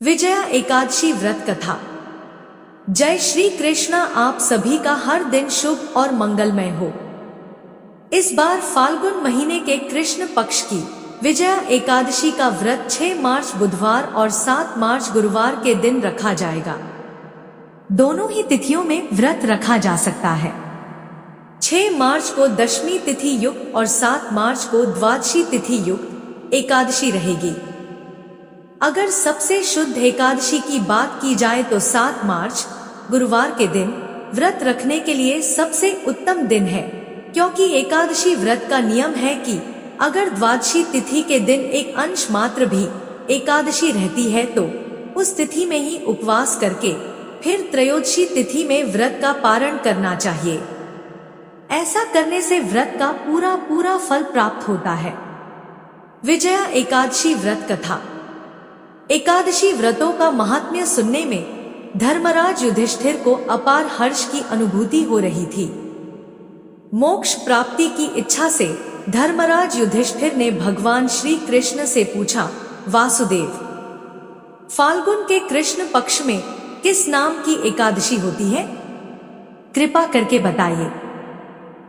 विजया एकादशी व्रत कथा। जय श्री कृष्णा। आप सभी का हर दिन शुभ और मंगलमय हो। इस बार फाल्गुन महीने के कृष्ण पक्ष की विजया एकादशी का व्रत 6 मार्च बुधवार और 7 मार्च गुरुवार के दिन रखा जाएगा। दोनों ही तिथियों में व्रत रखा जा सकता है। 6 मार्च को दशमी तिथि युक्त और 7 मार्च को द्वादशी तिथि युक्त एकादशी रहेगी। अगर सबसे शुद्ध एकादशी की बात की जाए तो 7 मार्च गुरुवार के दिन व्रत रखने के लिए सबसे उत्तम दिन है, क्योंकि एकादशी व्रत का नियम है कि अगर द्वादशी तिथि के दिन एक अंश मात्र भी एकादशी रहती है तो उस तिथि में ही उपवास करके फिर त्रयोदशी तिथि में व्रत का पारण करना चाहिए। ऐसा करने से व्रत का पूरा फल प्राप्त होता है। विजया एकादशी व्रत कथा। एकादशी व्रतों का महात्म्य सुनने में धर्मराज युधिष्ठिर को अपार हर्ष की अनुभूति हो रही थी। मोक्ष प्राप्ति की इच्छा से धर्मराज युधिष्ठिर ने भगवान श्री कृष्ण से पूछा, वासुदेव, फाल्गुन के कृष्ण पक्ष में किस नाम की एकादशी होती है? कृपा करके बताइए।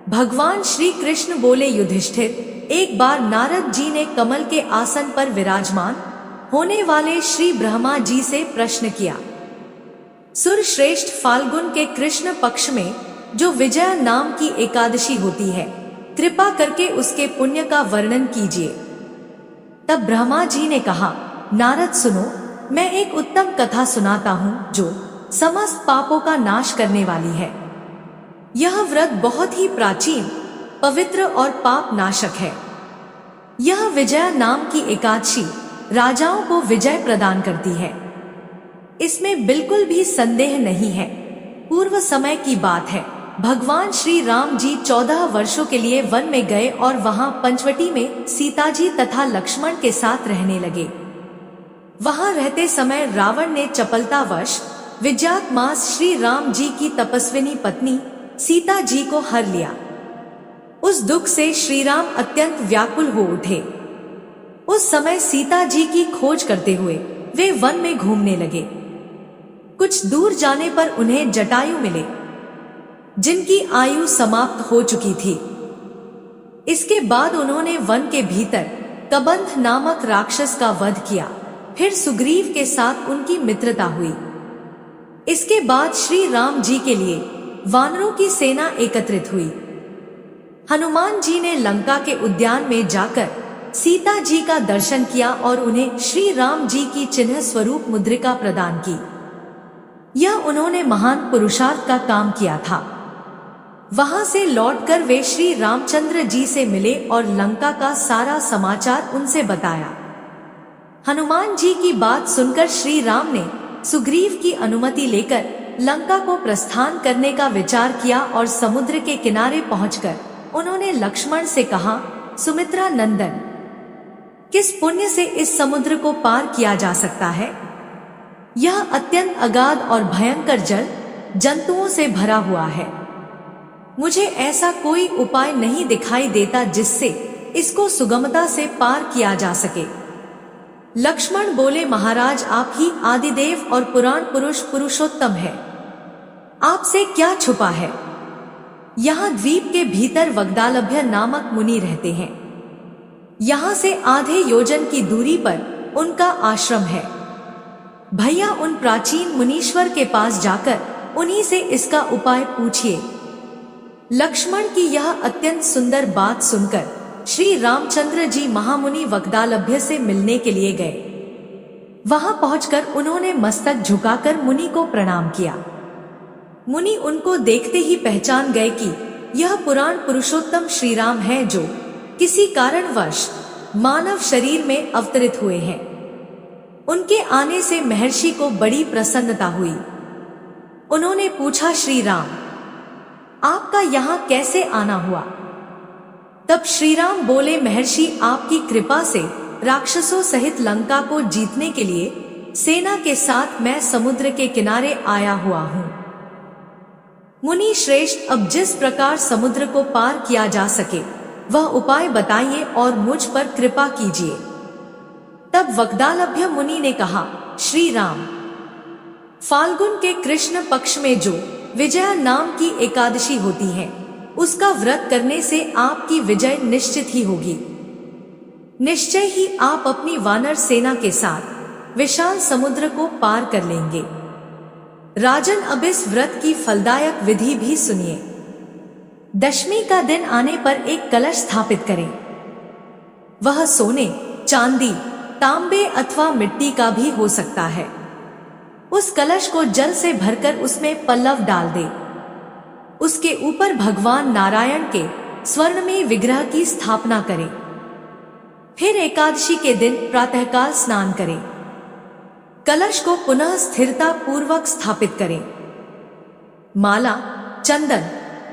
भगवान श्री कृष्ण बोले, युधिष्ठिर, एक बार नारद जी ने कमल के आसन पर विराजमान होने वाले श्री ब्रह्मा जी से प्रश्न किया, सुर श्रेष्ठ फाल्गुन के कृष्ण पक्ष में जो विजया नाम की एकादशी होती है, कृपा करके उसके पुण्य का वर्णन कीजिए। तब ब्रह्मा जी ने कहा, नारद सुनो, मैं एक उत्तम कथा सुनाता हूँ जो समस्त पापों का नाश करने वाली है। यह व्रत बहुत ही प्राचीन, पवित्र और पाप नाशक है। यह विजया नाम की एकादशी राजाओं को विजय प्रदान करती है, इसमें बिल्कुल भी संदेह नहीं है। पूर्व समय की बात है, भगवान श्री राम जी 14 वर्षों के लिए वन में गए और वहां पंचवटी में सीता जी तथा लक्ष्मण के साथ रहने लगे। वहां रहते समय रावण ने चपलतावश विज्ञातमास श्री राम जी की तपस्विनी पत्नी सीता जी को हर लिया। उस दुख से श्री राम अत्यंत व्याकुल हो उठे। उस समय सीता जी की खोज करते हुए वे वन में घूमने लगे। कुछ दूर जाने पर उन्हें जटायु मिले, जिनकी आयु समाप्त हो चुकी थी। इसके बाद उन्होंने वन के भीतर कबंध नामक राक्षस का वध किया। फिर सुग्रीव के साथ उनकी मित्रता हुई। इसके बाद श्री राम जी के लिए वानरों की सेना एकत्रित हुई। हनुमान जी ने लंका के उद्यान में जाकर सीता जी का दर्शन किया और उन्हें श्री राम जी की चिन्ह स्वरूप मुद्रिका प्रदान की। यह उन्होंने महान पुरुषार्थ का काम किया था। वहां से लौटकर वे श्री रामचंद्र जी से मिले और लंका का सारा समाचार उनसे बताया। हनुमान जी की बात सुनकर श्री राम ने सुग्रीव की अनुमति लेकर लंका को प्रस्थान करने का विचार किया और समुद्र के किनारे पहुंचकर उन्होंने लक्ष्मण से कहा, सुमित्रा नंदन, किस पुण्य से इस समुद्र को पार किया जा सकता है? यह अत्यंत अगाध और भयंकर जल जंतुओं से भरा हुआ है। मुझे ऐसा कोई उपाय नहीं दिखाई देता जिससे इसको सुगमता से पार किया जा सके। लक्ष्मण बोले, महाराज, आप ही आदिदेव और पुराण पुरुष पुरुषोत्तम है, आपसे क्या छुपा है। यहाँ द्वीप के भीतर वग्दालभ्य नामक मुनि रहते हैं। यहाँ से आधे योजन की दूरी पर उनका आश्रम है। भैया उन प्राचीन मुनीश्वर के पास जाकर उन्हीं से इसका उपाय पूछिए। लक्ष्मण की यह अत्यंत सुंदर बात सुनकर श्री रामचंद्र जी महामुनि वग्दालभ्य से मिलने के लिए गए। वहां पहुंचकर उन्होंने मस्तक झुकाकर मुनि को प्रणाम किया। मुनि उनको देखते ही पहचान गए कि यह पुराण पुरुषोत्तम श्री राम है, जो किसी कारणवश मानव शरीर में अवतरित हुए हैं। उनके आने से महर्षि को बड़ी प्रसन्नता हुई। उन्होंने पूछा, श्री राम, आपका यहाँ कैसे आना हुआ? तब श्री राम बोले, महर्षि, आपकी कृपा से राक्षसों सहित लंका को जीतने के लिए सेना के साथ मैं समुद्र के किनारे आया हुआ हूँ। मुनि श्रेष्ठ, अब जिस प्रकार समुद्र को पार किया जा सके वह उपाय बताइए और मुझ पर कृपा कीजिए। तब वग्दालभ्य मुनि ने कहा, श्री राम। फाल्गुन के कृष्ण पक्ष में जो विजया नाम की एकादशी होती है, उसका व्रत करने से आपकी विजय निश्चित ही होगी। निश्चय ही आप अपनी वानर सेना के साथ विशाल समुद्र को पार कर लेंगे। राजन, अब इस व्रत की फलदायक विधि भी सुनिए। दशमी का दिन आने पर एक कलश स्थापित करें। वह सोने, चांदी, तांबे अथवा मिट्टी का भी हो सकता है। उस कलश को जल से भरकर उसमें पल्लव डाल दे। उसके ऊपर भगवान नारायण के स्वर्णमय विग्रह की स्थापना करें। फिर एकादशी के दिन प्रातःकाल स्नान करें। कलश को पुनः स्थिरता पूर्वक स्थापित करें। माला, चंदन,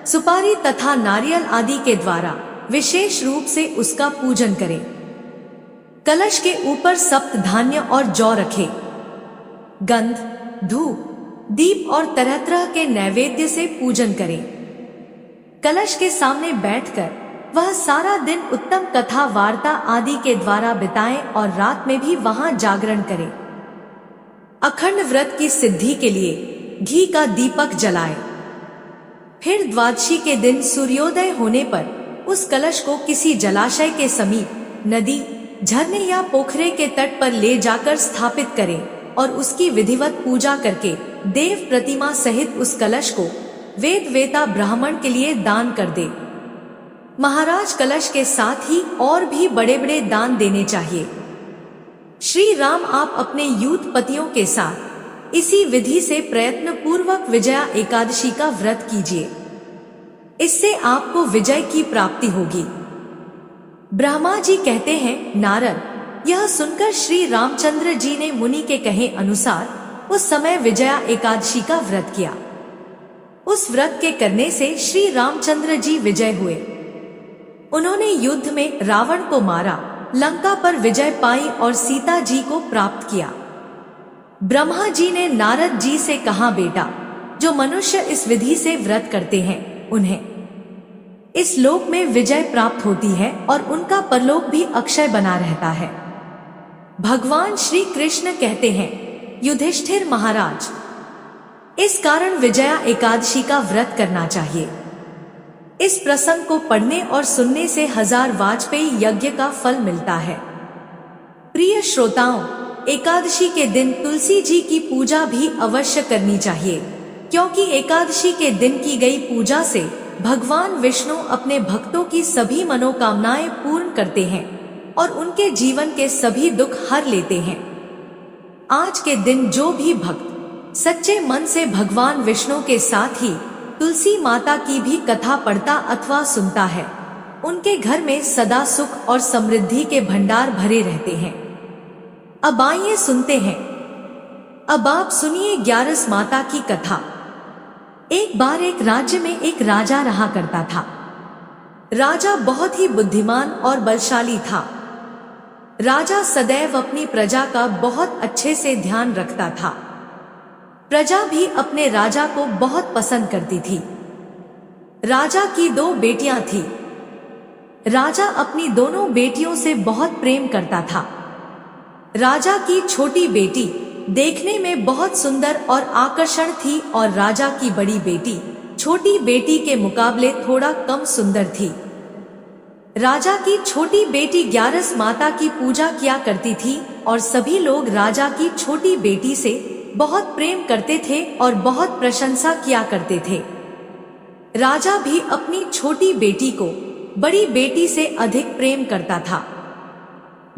सुपारी तथा नारियल आदि के द्वारा विशेष रूप से उसका पूजन करें। कलश के ऊपर सप्त धान्य और जौ रखें। गंध, धूप, दीप और तरह तरह के नैवेद्य से पूजन करें। कलश के सामने बैठकर वह सारा दिन उत्तम कथा वार्ता आदि के द्वारा बिताएं और रात में भी वहां जागरण करें। अखंड व्रत की सिद्धि के लिए घी का दीपक जलाएं। फिर द्वादशी के दिन सूर्योदय होने पर उस कलश को किसी जलाशय के समीप, नदी, झरने या पोखरे के तट पर ले जाकर स्थापित करें और उसकी विधिवत पूजा करके देव प्रतिमा सहित उस कलश को वेद वेता ब्राह्मण के लिए दान कर दे। महाराज, कलश के साथ ही और भी बड़े बड़े दान देने चाहिए। श्री राम, आप अपने यूथपतियों के साथ इसी विधि से प्रयत्न पूर्वक विजया एकादशी का व्रत कीजिए। इससे आपको विजय की प्राप्ति होगी। ब्रह्मा जी कहते हैं, नारद, यह सुनकर श्री रामचंद्र जी ने मुनि के कहे अनुसार उस समय विजया एकादशी का व्रत किया। उस व्रत के करने से श्री रामचंद्र जी विजय हुए। उन्होंने युद्ध में रावण को मारा, लंका पर विजय पाई और सीता जी को प्राप्त किया। ब्रह्मा जी ने नारद जी से कहा, बेटा, जो मनुष्य इस विधि से व्रत करते हैं, उन्हें इस लोक में विजय प्राप्त होती है और उनका परलोक भी अक्षय बना रहता है। भगवान श्री कृष्ण कहते हैं, युधिष्ठिर महाराज, इस कारण विजया एकादशी का व्रत करना चाहिए। इस प्रसंग को पढ़ने और सुनने से 1000 वाजपेयी यज्ञ का फल मिलता है। प्रिय श्रोताओं, एकादशी के दिन तुलसी जी की पूजा भी अवश्य करनी चाहिए, क्योंकि एकादशी के दिन की गई पूजा से भगवान विष्णु अपने भक्तों की सभी मनोकामनाएं पूर्ण करते हैं और उनके जीवन के सभी दुख हर लेते हैं। आज के दिन जो भी भक्त सच्चे मन से भगवान विष्णु के साथ ही तुलसी माता की भी कथा पढ़ता अथवा सुनता है, उनके घर में सदा सुख और समृद्धि के भंडार भरे रहते हैं। अब आइए सुनते हैं। अब आप सुनिए 11 माता की कथा। एक बार एक राज्य में एक राजा रहा करता था। राजा बहुत ही बुद्धिमान और बलशाली था। राजा सदैव अपनी प्रजा का बहुत अच्छे से ध्यान रखता था। प्रजा भी अपने राजा को बहुत पसंद करती थी। राजा की 2 बेटियां थीं। राजा अपनी दोनों बेटियों से बहुत प्रेम करता था। राजा की छोटी बेटी देखने में बहुत सुंदर और आकर्षण थी और राजा की बड़ी बेटी छोटी बेटी के मुकाबले थोड़ा कम सुंदर थी। राजा की छोटी बेटी 11 माता की पूजा किया करती थी और सभी लोग राजा की छोटी बेटी से बहुत प्रेम करते थे और बहुत प्रशंसा किया करते थे। राजा भी अपनी छोटी बेटी को बड़ी बेटी से अधिक प्रेम करता था,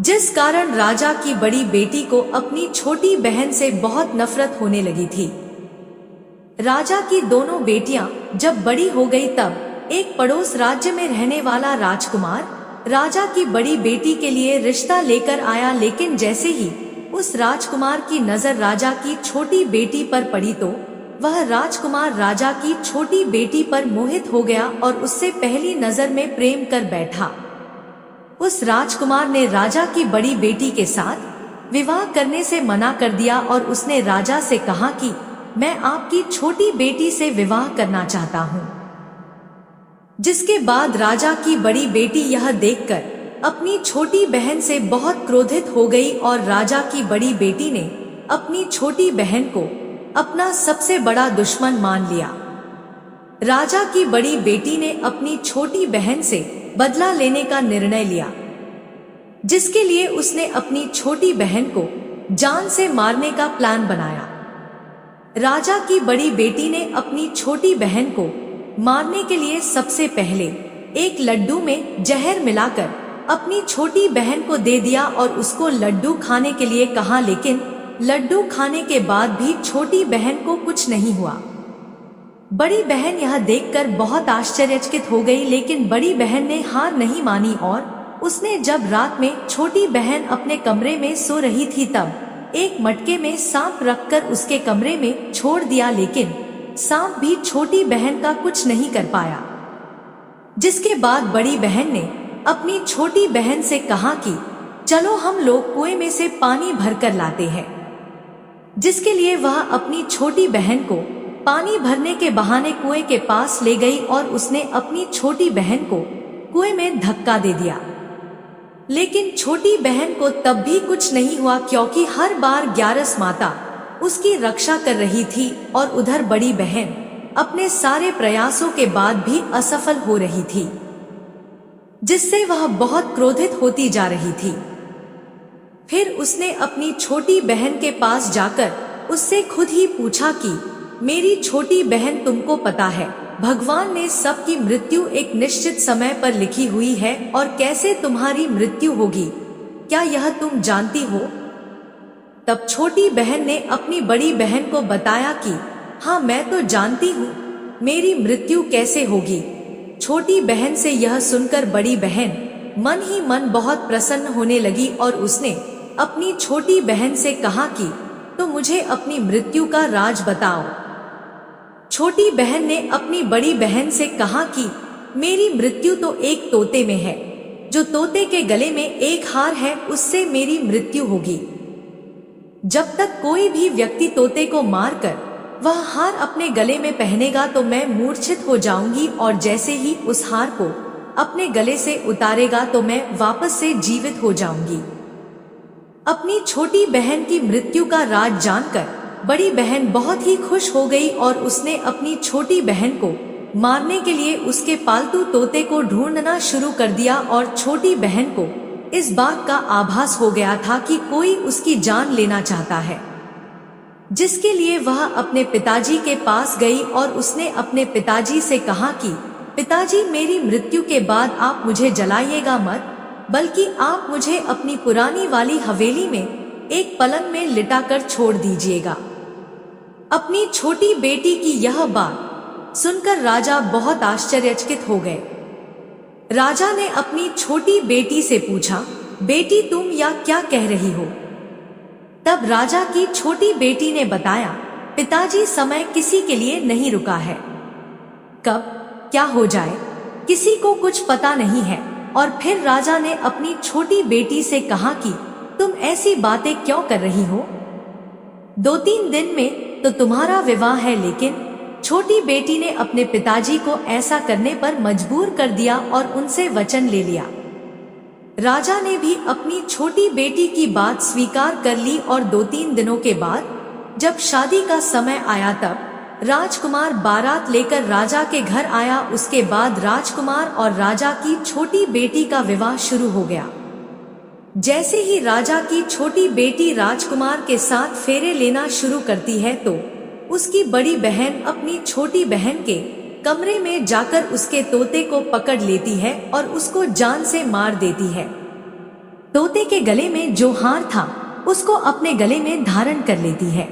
जिस कारण राजा की बड़ी बेटी को अपनी छोटी बहन से बहुत नफरत होने लगी थी। राजा की दोनों बेटियां जब बड़ी हो गई तब एक पड़ोस राज्य में रहने वाला राजकुमार राजा की बड़ी बेटी के लिए रिश्ता लेकर आया, लेकिन जैसे ही उस राजकुमार की नजर राजा की छोटी बेटी पर पड़ी तो वह राजकुमार राजा की छोटी बेटी पर मोहित हो गया और उससे पहली नजर में प्रेम कर बैठा। उस राजकुमार ने राजा की बड़ी बेटी के साथ विवाह करने से मना कर दिया और उसने राजा से कहा कि मैं आपकी छोटी बेटी से विवाह करना चाहता हूँ। जिसके बाद राजा की बड़ी बेटी यह देखकर अपनी छोटी बहन से बहुत क्रोधित हो गई और राजा की बड़ी बेटी ने अपनी छोटी बहन को अपना सबसे बड़ा दुश्मन मान लिया। राजा की बड़ी बेटी ने अपनी छोटी बहन से बदला लेने का निर्णय लिया, जिसके लिए उसने अपनी छोटी बहन को जान से मारने का प्लान बनाया। राजा की बड़ी बेटी ने अपनी छोटी बहन को मारने के लिए सबसे पहले एक लड्डू में जहर मिलाकर अपनी छोटी बहन को दे दिया और उसको लड्डू खाने के लिए कहा, लेकिन लड्डू खाने के बाद भी छोटी बहन को कुछ नहीं हुआ। बड़ी बहन यह देखकर बहुत आश्चर्यचकित हो गई, लेकिन बड़ी बहन ने हार नहीं मानी और उसने जब रात में छोटी बहन अपने कमरे में सो रही थी तब एक मटके में सांप रखकर उसके कमरे में छोड़ दिया, लेकिन सांप भी छोटी बहन का कुछ नहीं कर पाया। जिसके बाद बड़ी बहन ने अपनी छोटी बहन से कहा कि चलो हम लोग कुएं में से पानी भरकर लाते हैं, जिसके लिए वह अपनी छोटी बहन को पानी भरने के बहाने कुएं के पास ले गई और उसने अपनी छोटी बहन को कुएं में धक्का दे दिया। लेकिन छोटी बहन को तब भी कुछ नहीं हुआ, क्योंकि हर बार ग्यारस माता उसकी रक्षा कर रही थी और उधर बड़ी बहन अपने सारे प्रयासों के बाद भी असफल हो रही थी, जिससे वह बहुत क्रोधित होती जा रही थी। फिर उसने अपनी छोटी बहन के पास जाकर उससे खुद ही पूछा कि मेरी छोटी बहन, तुमको पता है भगवान ने सबकी मृत्यु एक निश्चित समय पर लिखी हुई है और कैसे तुम्हारी मृत्यु होगी, क्या यह तुम जानती हो? तब छोटी बहन ने अपनी बड़ी बहन को बताया कि हाँ, मैं तो जानती हूँ मेरी मृत्यु कैसे होगी। छोटी बहन से यह सुनकर बड़ी बहन मन ही मन बहुत प्रसन्न होने लगी और उसने अपनी छोटी बहन से कहा कि तो मुझे अपनी मृत्यु का राज बताओ। छोटी बहन ने अपनी बड़ी बहन से कहा कि मेरी मृत्यु तो एक तोते में है, जो तोते के गले में एक हार है उससे मेरी मृत्यु होगी। जब तक कोई भी व्यक्ति तोते को मारकर वह हार अपने गले में पहनेगा तो मैं मूर्छित हो जाऊंगी, और जैसे ही उस हार को अपने गले से उतारेगा तो मैं वापस से जीवित हो जाऊंगी। अपनी छोटी बहन की मृत्यु का राज जानकर बड़ी बहन बहुत ही खुश हो गई और उसने अपनी छोटी बहन को मारने के लिए उसके पालतू तोते को ढूंढना शुरू कर दिया और छोटी बहन को इस बात का आभास हो गया था कि कोई उसकी जान लेना चाहता है, जिसके लिए वह अपने पिताजी के पास गई और उसने अपने पिताजी से कहा कि पिताजी, मेरी मृत्यु के बाद आप मुझे जलाइएगा मत, बल्कि आप मुझे अपनी पुरानी वाली हवेली में एक पलंग में लिटाकर छोड़ दीजिएगा। अपनी छोटी बेटी की यह बात सुनकर राजा बहुत आश्चर्यचकित हो गए। राजा ने अपनी छोटी बेटी से पूछा, बेटी तुम या क्या कह रही हो? तब राजा की छोटी बेटी ने बताया, पिताजी, समय किसी के लिए नहीं रुका है, कब क्या हो जाए किसी को कुछ पता नहीं है। और फिर राजा ने अपनी छोटी बेटी से कहा कि तुम ऐसी बातें क्यों कर रही हो? 2-3 दिन में तो तुम्हारा विवाह है। लेकिन छोटी बेटी ने अपने पिताजी को ऐसा करने पर मजबूर कर दिया और उनसे वचन ले लिया। राजा ने भी अपनी छोटी बेटी की बात स्वीकार कर ली और 2-3 दिनों के बाद जब शादी का समय आया तब राजकुमार बारात लेकर राजा के घर आया। उसके बाद राजकुमार और राजा की छोटी बेटी का विवाह शुरू हो गया। जैसे ही राजा की छोटी बेटी राजकुमार के साथ फेरे लेना शुरू करती है तो उसकी बड़ी बहन अपनी छोटी बहन के कमरे में जाकर उसके तोते को पकड़ लेती है और उसको जान से मार देती है। तोते के गले में जो हार था उसको अपने गले में धारण कर लेती है।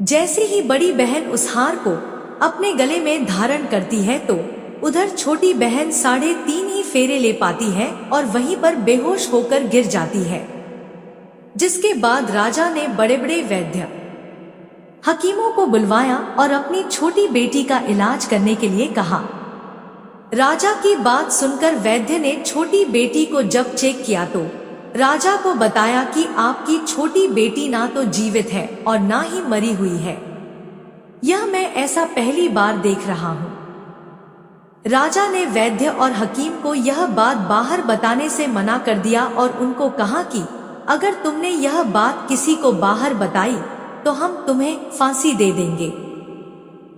जैसे ही बड़ी बहन उस हार को अपने गले में धारण करती है तो उधर छोटी बहन 3.5 ही फेरे ले पाती है और वहीं पर बेहोश होकर गिर जाती है। जिसके बाद राजा ने बड़े बड़े वैद्य हकीमों को बुलवाया और अपनी छोटी बेटी का इलाज करने के लिए कहा। राजा की बात सुनकर वैद्य ने छोटी बेटी को जब चेक किया तो राजा को बताया कि आपकी छोटी बेटी ना तो जीवित है और ना ही मरी हुई है। यह मैं ऐसा पहली बार देख रहा हूँ। राजा ने वैद्य और हकीम को यह बात बाहर बताने से मना कर दिया और उनको कहा कि अगर तुमने यह बात किसी को बाहर बताई तो हम तुम्हें फांसी दे देंगे।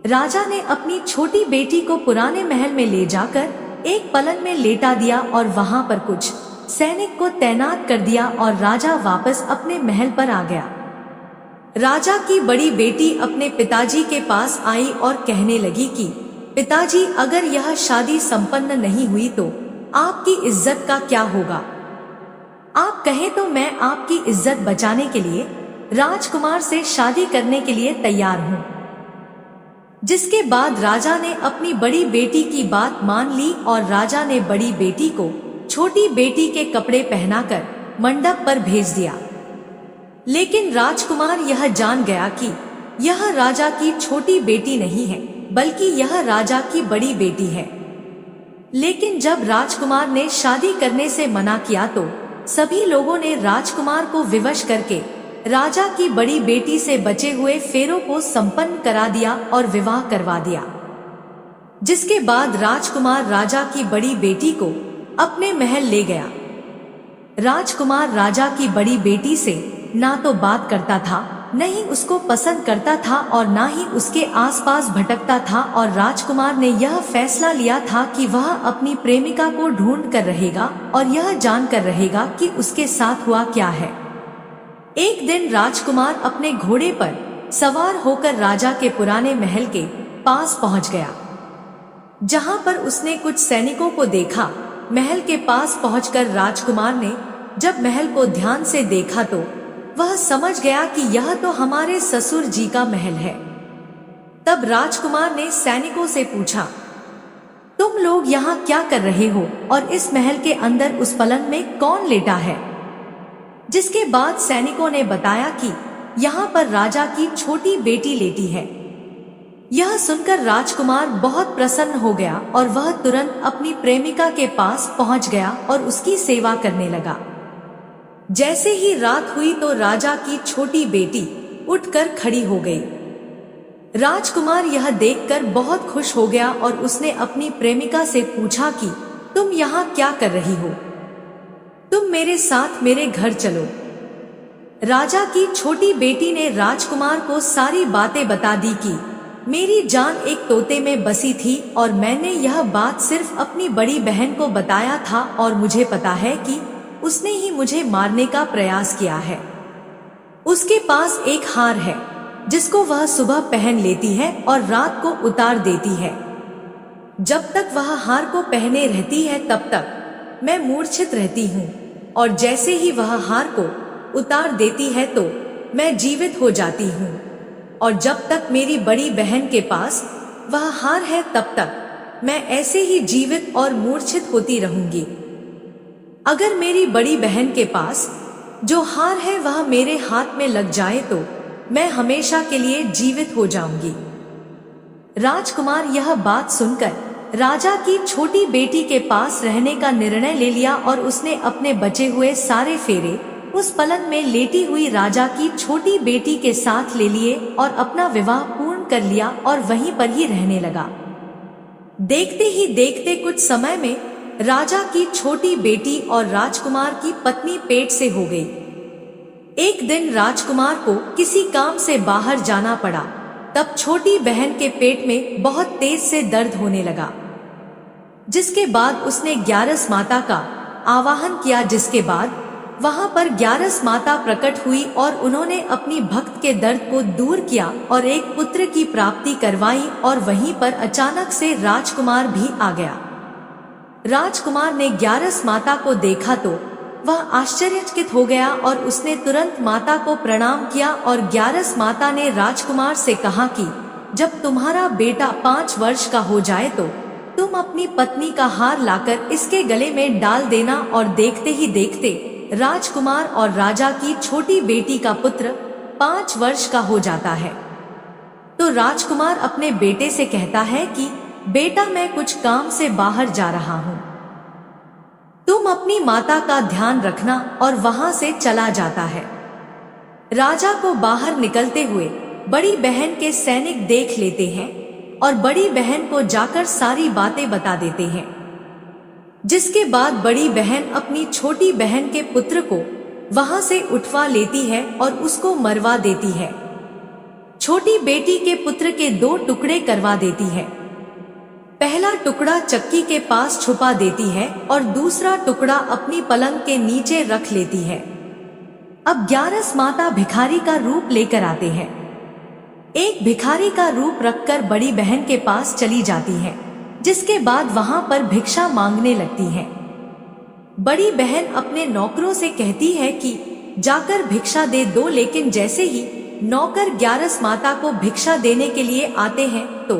राजा ने अपनी छोटी बेटी को पुराने महल में ले जाकर एक पलंग में लेटा दिया और वहां पर कुछ सैनिक को तैनात कर दिया और राजा वापस अपने महल पर आ गया। राजा की बड़ी बेटी अपने पिताजी के पास आई और कहने लगी कि पिताजी, अगर यह शादी संपन्न नहीं हुई तो आपकी इज्जत का क्या होगा? आप कहें तो मैं आपकी इज्जत बचाने के लिए राजकुमार से शादी करने के लिए तैयार हूँ। जिसके बाद राजा ने अपनी बड़ी बेटी की बात मान ली और राजा ने बड़ी बेटी को छोटी बेटी के कपड़े पहनाकर मंडप पर भेज दिया। लेकिन राजकुमार यह जान गया कि यह राजा की छोटी बेटी नहीं है, बल्कि यह राजा की बड़ी बेटी है। लेकिन जब राजकुमार ने शादी करने से मना किया तो सभी लोगों ने राजकुमार को विवश करके राजा की बड़ी बेटी से बचे हुए फेरों को संपन्न करा दिया और विवाह करवा दिया। जिसके बाद राजकुमार राजा की बड़ी बेटी को अपने महल ले गया। राजकुमार राजा की बड़ी बेटी से ना तो बात करता था, न ही उसको पसंद करता था और ना ही उसके आसपास भटकता था। और राजकुमार ने यह फैसला लिया था कि वह अपनी प्रेमिका को ढूंढ कर रहेगा और यह जानकर रहेगा कि उसके साथ हुआ क्या है। एक दिन राजकुमार अपने घोड़े पर सवार होकर राजा के पुराने महल के पास पहुंच गया, जहां पर उसने कुछ सैनिकों को देखा। महल के पास पहुंचकर राजकुमार ने जब महल को ध्यान से देखा तो वह समझ गया कि यह तो हमारे ससुर जी का महल है। तब राजकुमार ने सैनिकों से पूछा, तुम लोग यहाँ क्या कर रहे हो और इस महल के अंदर उस पलंग में कौन लेटा है? जिसके बाद सैनिकों ने बताया कि यहाँ पर राजा की छोटी बेटी लेटी है। यह सुनकर राजकुमार बहुत प्रसन्न हो गया और वह तुरंत अपनी प्रेमिका के पास पहुंच गया और उसकी सेवा करने लगा। जैसे ही रात हुई तो राजा की छोटी बेटी उठकर खड़ी हो गई। राजकुमार यह देखकर बहुत खुश हो गया और उसने अपनी प्रेमिका से पूछा कि तुम यहाँ क्या कर रही हो? तुम मेरे साथ मेरे घर चलो। राजा की छोटी बेटी ने राजकुमार को सारी बातें बता दी कि मेरी जान एक तोते में बसी थी और मैंने यह बात सिर्फ अपनी बड़ी बहन को बताया था और मुझे पता है कि उसने ही मुझे मारने का प्रयास किया है। उसके पास एक हार है जिसको वह सुबह पहन लेती है और रात को उतार देती है। जब तक वह हार को पहने रहती है तब तक मैं मूर्छित रहती हूँ और जैसे ही वह हार को उतार देती है तो मैं जीवित हो जाती हूँ। और जब तक मेरी बड़ी बहन के पास वह हार है तब तक मैं ऐसे ही जीवित और मूर्छित होती रहूंगी। अगर मेरी बड़ी बहन के पास जो हार है वह मेरे हाथ में लग जाए तो मैं हमेशा के लिए जीवित हो जाऊंगी। राजकुमार यह बात सुनकर राजा की छोटी बेटी के पास रहने का निर्णय ले लिया और उसने अपने बचे हुए सारे फेरे उस पलंग में लेटी हुई राजा की छोटी बेटी के साथ ले लिए और अपना विवाह पूर्ण कर लिया और वहीं पर ही रहने लगा। देखते ही देखते कुछ समय में राजा की छोटी बेटी और राजकुमार की पत्नी पेट से हो गई। एक दिन राजकुमार को किसी काम से बाहर जाना पड़ा। तब छोटी बहन के पेट में बहुत तेज से दर्द होने लगा। जिसके बाद उसने ग्यारस माता का आवाहन किया, जिसके बाद वहां पर ग्यारस माता प्रकट हुई और उन्होंने अपनी भक्त के दर्द को दूर किया और एक पुत्र की प्राप्ति करवाई। और वहीं पर अचानक से राजकुमार भी आ गया। राजकुमार ने ग्यारस माता को देखा तो वह आश्चर्यचकित हो गया और उसने तुरंत माता को प्रणाम किया। और ग्यारस माता ने राजकुमार से कहा कि जब तुम्हारा बेटा 5 वर्ष का हो जाए तो तुम अपनी पत्नी का हार लाकर इसके गले में डाल देना। और देखते ही देखते राजकुमार और राजा की छोटी बेटी का पुत्र 5 वर्ष का हो जाता है। तो राजकुमार अपने बेटे से कहता है कि बेटा, मैं कुछ काम से बाहर जा रहा हूँ, तुम अपनी माता का ध्यान रखना। और वहां से चला जाता है। राजा को बाहर निकलते हुए बड़ी बहन के सैनिक देख लेते हैं और बड़ी बहन को जाकर सारी बातें बता देते हैं। जिसके बाद बड़ी बहन अपनी छोटी बहन के पुत्र को वहां से उठवा लेती है और उसको मरवा देती है। छोटी बेटी के पुत्र के 2 टुकड़े करवा देती है। पहला टुकड़ा चक्की के पास छुपा देती है और दूसरा टुकड़ा अपनी पलंग के नीचे रख लेती है। अब 11 माता भिखारी का रूप लेकर आते हैं। एक भिखारी का रूप रखकर बड़ी बहन के पास चली जाती है, जिसके बाद वहां पर भिक्षा मांगने लगती है। बड़ी बहन अपने नौकरों से कहती है कि जाकर भिक्षा दे दो, लेकिन जैसे ही नौकर 11 माता को भिक्षा देने के लिए आते हैं तो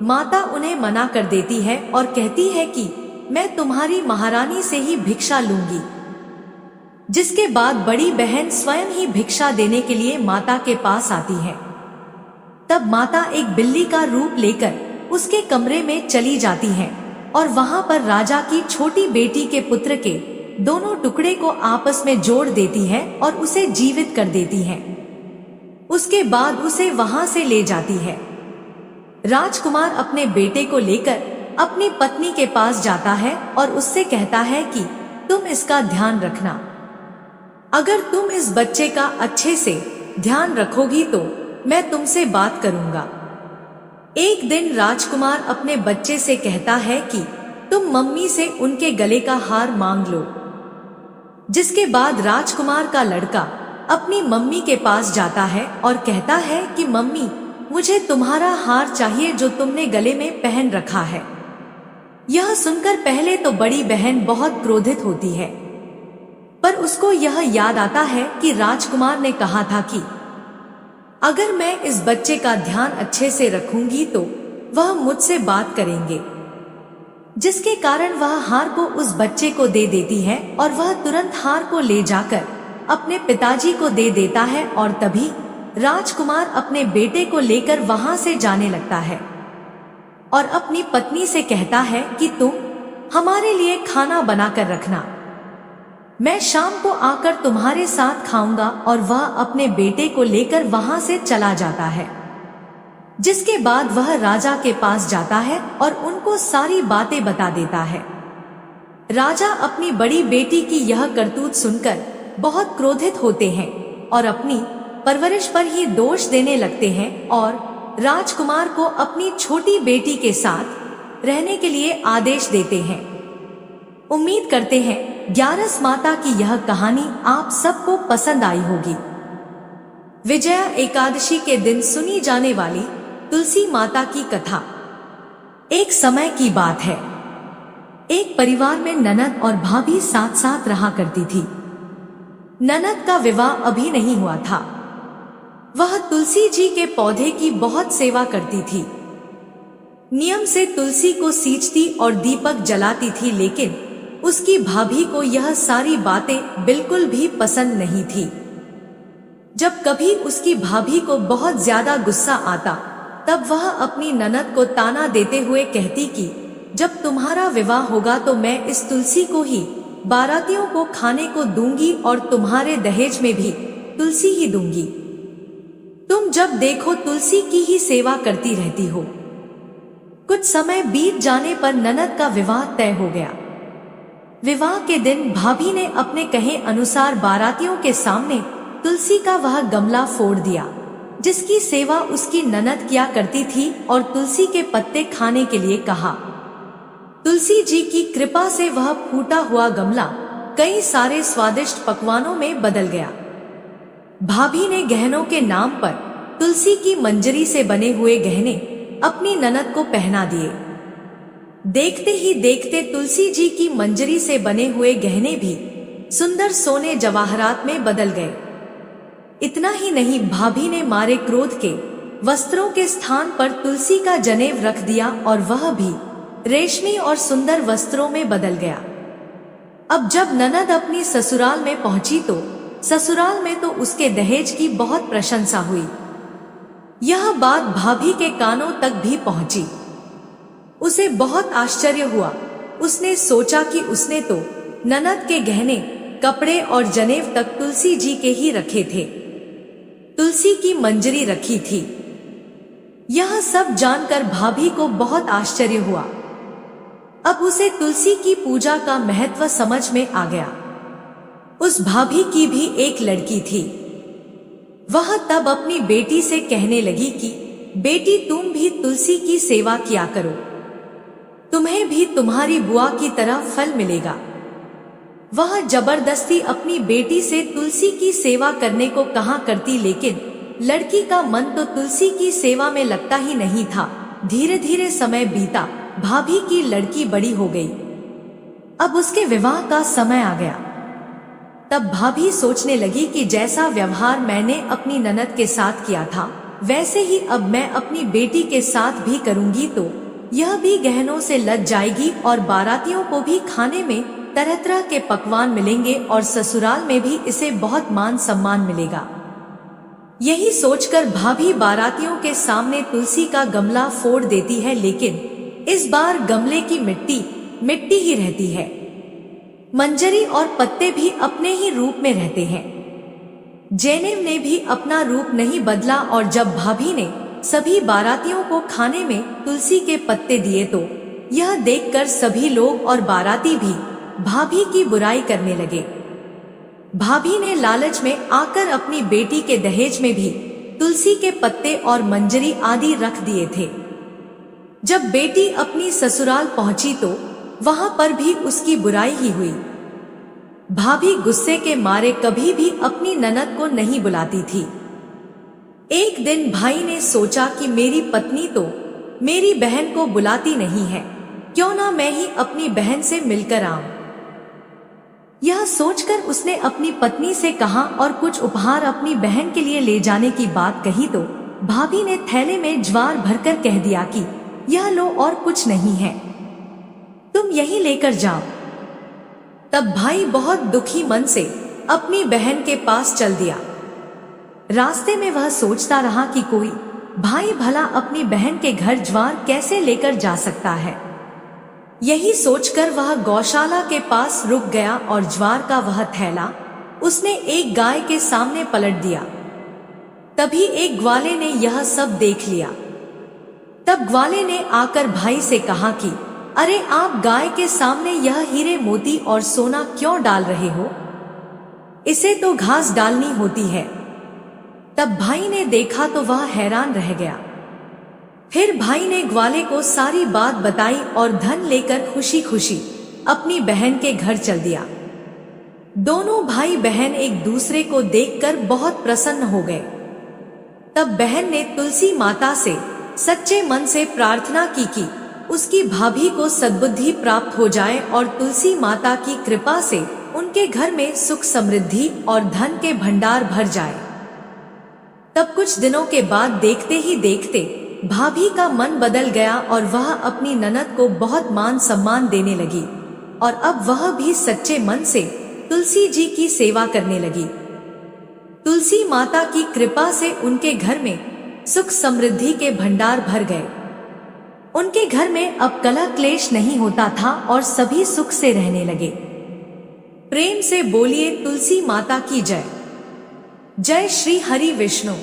माता उन्हें मना कर देती है और कहती है कि मैं तुम्हारी महारानी से ही भिक्षा लूंगी। जिसके बाद बड़ी बहन स्वयं ही भिक्षा देने के लिए माता के पास आती है। तब माता एक बिल्ली का रूप लेकर उसके कमरे में चली जाती है और वहां पर राजा की छोटी बेटी के पुत्र के दोनों टुकड़े को आपस में जोड़ देती है और उसे जीवित कर देती है। उसके बाद उसे वहां से ले जाती है। राजकुमार अपने बेटे को लेकर अपनी पत्नी के पास जाता है और उससे कहता है कि तुम इसका ध्यान रखना। अगर तुम इस बच्चे का अच्छे से ध्यान रखोगी तो मैं तुमसे बात करूंगा। एक दिन राजकुमार अपने बच्चे से कहता है कि तुम मम्मी से उनके गले का हार मांग लो। जिसके बाद राजकुमार का लड़का अपनी मम्मी के पास जाता है और कहता है कि मम्मी, मुझे तुम्हारा हार चाहिए जो तुमने गले में पहन रखा है। यह सुनकर पहले तो बड़ी बहन बहुत क्रोधित होती है, पर उसको यह याद आता है कि राजकुमार ने कहा था कि अगर मैं इस बच्चे का ध्यान अच्छे से रखूंगी तो वह मुझसे बात करेंगे। जिसके कारण वह हार को उस बच्चे को दे देती है और वह तुरंत हार को ले जाकर अपने पिताजी को दे देता है और तभी राजकुमार अपने बेटे को लेकर वहां से जाने लगता है और अपनी पत्नी से कहता है कि तुम हमारे लिए खाना बनाकर रखना, मैं शाम को आकर तुम्हारे साथ खाऊंगा। और वह अपने बेटे को लेकर वहां से चला जाता है। जिसके बाद वह राजा के पास जाता है और उनको सारी बातें बता देता है। राजा अपनी बड़ी बेटी की यह करतूत सुनकर बहुत क्रोधित होते हैं और अपनी परवरिश पर ही दोष देने लगते हैं और राजकुमार को अपनी छोटी बेटी के साथ रहने के लिए आदेश देते हैं। उम्मीद करते हैं 11 माता की यह कहानी आप सबको पसंद आई होगी। विजया एकादशी के दिन सुनी जाने वाली तुलसी माता की कथा। एक समय की बात है, एक परिवार में ननद और भाभी साथ साथ रहा करती थी। ननद का विवाह अभी नहीं हुआ था। वह तुलसी जी के पौधे की बहुत सेवा करती थी। नियम से तुलसी को सींचती और दीपक जलाती थी, लेकिन उसकी भाभी को यह सारी बातें बिल्कुल भी पसंद नहीं थी। जब कभी उसकी भाभी को बहुत ज्यादा गुस्सा आता तब वह अपनी ननद को ताना देते हुए कहती कि जब तुम्हारा विवाह होगा तो मैं इस तुलसी को ही बारातियों को खाने को दूंगी और तुम्हारे दहेज में भी तुलसी ही दूंगी। तुम जब देखो तुलसी की ही सेवा करती रहती हो। कुछ समय बीत जाने पर ननद का विवाह तय हो गया। विवाह के दिन भाभी ने अपने कहे अनुसार बारातियों के सामने तुलसी का वह गमला फोड़ दिया जिसकी सेवा उसकी ननद किया करती थी और तुलसी के पत्ते खाने के लिए कहा। तुलसी जी की कृपा से वह फूटा हुआ गमला कई सारे स्वादिष्ट पकवानों में बदल गया। भाभी ने गहनों के नाम पर तुलसी की मंजरी से बने हुए गहने अपनी ननद को पहना दिए। देखते ही देखते तुलसी जी की मंजरी से बने हुए गहने भी सुंदर सोने जवाहरात में बदल गए। इतना ही नहीं, भाभी ने मारे क्रोध के वस्त्रों के स्थान पर तुलसी का जनेव रख दिया और वह भी रेशमी और सुंदर वस्त्रों में बदल गया। अब जब ननद अपनी ससुराल में पहुंची तो ससुराल में तो उसके दहेज की बहुत प्रशंसा हुई। यह बात भाभी के कानों तक भी पहुंची। उसे बहुत आश्चर्य हुआ। उसने सोचा कि उसने तो ननद के गहने, कपड़े और जनेव तक तुलसी जी के ही रखे थे, तुलसी की मंजरी रखी थी। यह सब जानकर भाभी को बहुत आश्चर्य हुआ। अब उसे तुलसी की पूजा का महत्व समझ में आ गया। उस भाभी की भी एक लड़की थी। वह तब अपनी बेटी से कहने लगी कि बेटी, तुम भी तुलसी की सेवा किया करो, तुम्हें भी तुम्हारी बुआ की तरह फल मिलेगा। वह जबरदस्ती अपनी बेटी से तुलसी की सेवा करने को कहा करती, लेकिन लड़की का मन तो तुलसी की सेवा में लगता ही नहीं था। धीरे धीरे समय बीता, भाभी की लड़की बड़ी हो गई। अब उसके विवाह का समय आ गया। तब भाभी सोचने लगी कि जैसा व्यवहार मैंने अपनी ननद के साथ किया था, वैसे ही अब मैं अपनी बेटी के साथ भी करूंगी, तो यह भी गहनों से लद जाएगी और बारातियों को भी खाने में तरह तरह के पकवान मिलेंगे और ससुराल में भी इसे बहुत मान सम्मान मिलेगा। यही सोचकर भाभी बारातियों के सामने तुलसी का गमला फोड़ देती है, लेकिन इस बार गमले की मिट्टी मिट्टी ही रहती है। मंजरी और पत्ते भी अपने ही रूप में रहते हैं। जैनेब ने भी अपना रूप नहीं बदला और जब भाभी ने सभी बारातियों को खाने में तुलसी के पत्ते दिए तो यह देखकर सभी लोग और बाराती भी भाभी की बुराई करने लगे। भाभी ने लालच में आकर अपनी बेटी के दहेज में भी तुलसी के पत्ते और मंजरी आदि रख दिए थे। जब बेटी अपनी ससुराल पहुंची तो वहां पर भी उसकी बुराई ही हुई। भाभी गुस्से के मारे कभी भी अपनी ननद को नहीं बुलाती थी। एक दिन भाई ने सोचा कि मेरी पत्नी तो मेरी बहन को बुलाती नहीं है, क्यों ना मैं ही अपनी बहन से मिलकर आऊं। यह सोचकर उसने अपनी पत्नी से कहा और कुछ उपहार अपनी बहन के लिए ले जाने की बात कही तो भाभी ने थैले में ज्वार भरकर कह दिया कि यह लो और कुछ नहीं है, तुम यही लेकर जाओ। तब भाई बहुत दुखी मन से अपनी बहन के पास चल दिया। रास्ते में वह सोचता रहा कि कोई भाई भला अपनी बहन के घर ज्वार कैसे लेकर जा सकता है। यही सोचकर वह गौशाला के पास रुक गया और ज्वार का वह थैला उसने एक गाय के सामने पलट दिया। तभी एक ग्वाले ने यह सब देख लिया। तब ग्वाले ने आकर भाई से कहा कि अरे, आप गाय के सामने यह हीरे मोती और सोना क्यों डाल रहे हो? इसे तो घास डालनी होती है। तब भाई ने देखा तो वह हैरान रह गया। फिर भाई ने ग्वाले को सारी बात बताई और धन लेकर खुशी खुशी अपनी बहन के घर चल दिया। दोनों भाई बहन एक दूसरे को देखकर बहुत प्रसन्न हो गए। तब बहन ने तुलसी माता से सच्चे मन से प्रार्थना की कि उसकी भाभी को सद्बुद्धि प्राप्त हो जाए और तुलसी माता की कृपा से उनके घर में सुख समृद्धि और धन के भंडार भर जाए। तब कुछ दिनों के बाद देखते ही देखते भाभी का मन बदल गया और वह अपनी ननद को बहुत मान सम्मान देने लगी और अब वह भी सच्चे मन से तुलसी जी की सेवा करने लगी। तुलसी माता की कृपा से उनके घर में सुख समृद्धि के भंडार भर गए। उनके घर में अब कलह क्लेश नहीं होता था और सभी सुख से रहने लगे। प्रेम से बोलिए तुलसी माता की जय। जय श्री हरि विष्णु।